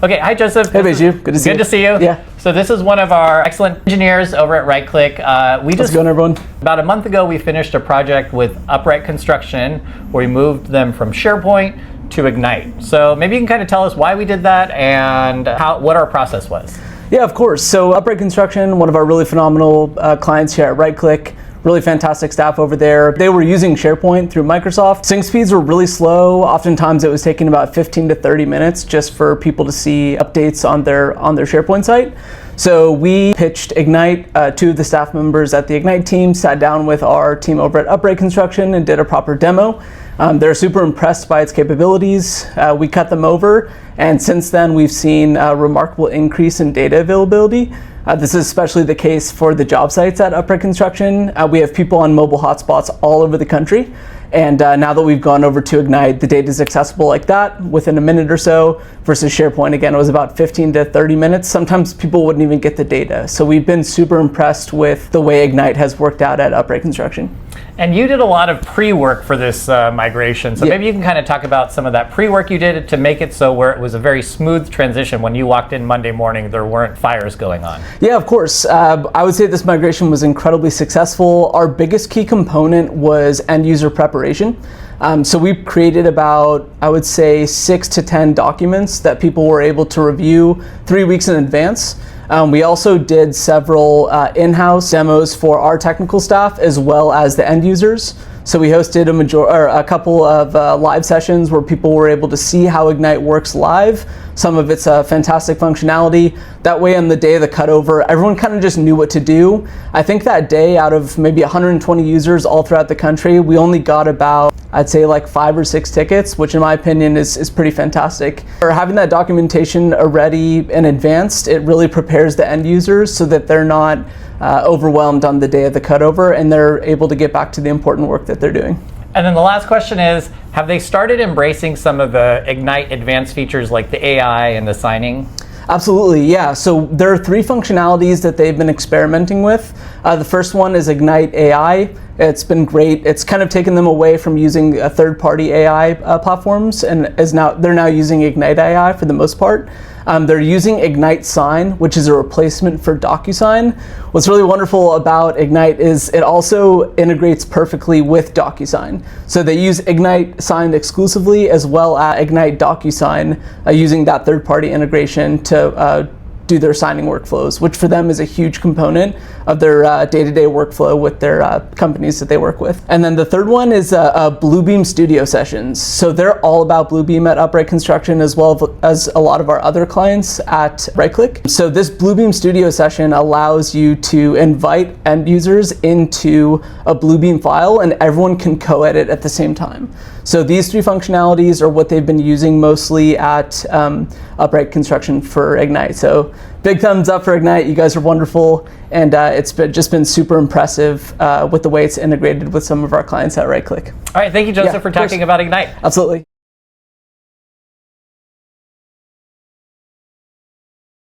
Okay, hi Joseph. Hey Baiju, good to see you. Good to see you. Yeah. So this is one of our excellent engineers over at RightClick. How's it going, everyone? About a month ago, we finished a project with Uprite Construction where we moved them from SharePoint to Egnyte. So maybe you can kind of tell us why we did that and what our process was. Yeah, of course. So Uprite Construction, one of our really phenomenal clients here at RightClick, really fantastic staff over there. They were using SharePoint through Microsoft. Sync speeds were really slow. Oftentimes it was taking about 15 to 30 minutes just for people to see updates on their SharePoint site. So we pitched Egnyte. Two of the staff members at the Egnyte team sat down with our team over at Uprite Construction and did a proper demo. They're super impressed by its capabilities. We cut them over, and since then we've seen a remarkable increase in data availability. This is especially the case for the job sites at Uprite Construction. We have people on mobile hotspots all over the country. And now that we've gone over to Egnyte, the data is accessible like that within a minute or so, versus SharePoint, again, it was about 15 to 30 minutes. Sometimes people wouldn't even get the data. So we've been super impressed with the way Egnyte has worked out at Uprite Construction. And you did a lot of pre-work for this migration. So maybe you can kind of talk about some of that pre-work you did to make it so where it was a very smooth transition. When you walked in Monday morning, there weren't fires going on. Yeah, of course. I would say this migration was incredibly successful. Our biggest key component was end user preparation. So we created about, I would say, 6 to 10 documents that people were able to review 3 weeks in advance. We also did several in-house demos for our technical staff as well as the end users. So we hosted a couple of live sessions where people were able to see how Egnyte works live, some of its fantastic functionality. That way on the day of the cutover, everyone kind of just knew what to do. I think that day, out of maybe 120 users all throughout the country, we only got about, I'd say, like 5 or 6 tickets, which in my opinion is pretty fantastic. For having that documentation already in advance, it really prepares the end users so that they're not overwhelmed on the day of the cutover, and they're able to get back to the important work that they're doing. And then the last question is, have they started embracing some of the Egnyte advanced features like the AI and the signing? Absolutely, yeah. So there are 3 functionalities that they've been experimenting with. The first one is Egnyte AI. It's been great. It's kind of taken them away from using third-party AI platforms, and they're now using Egnyte AI for the most part. They're using Egnyte Sign, which is a replacement for DocuSign. What's really wonderful about Egnyte is it also integrates perfectly with DocuSign. So they use Egnyte Sign exclusively, as well as Egnyte DocuSign, using that third-party integration to do their signing workflows, which for them is a huge component of their day-to-day workflow with their companies that they work with. And then the third one is Bluebeam Studio Sessions. So they're all about Bluebeam at Uprite Construction, as well as a lot of our other clients at RightClick. So this Bluebeam Studio Session allows you to invite end users into a Bluebeam file, and everyone can co-edit at the same time. So these 3 functionalities are what they've been using mostly at Uprite Construction for Egnyte. So big thumbs up for Egnyte. You guys are wonderful, and it's just been super impressive with the way it's integrated with some of our clients at RightClick. All right, thank you, Joseph, for talking about Egnyte. Absolutely.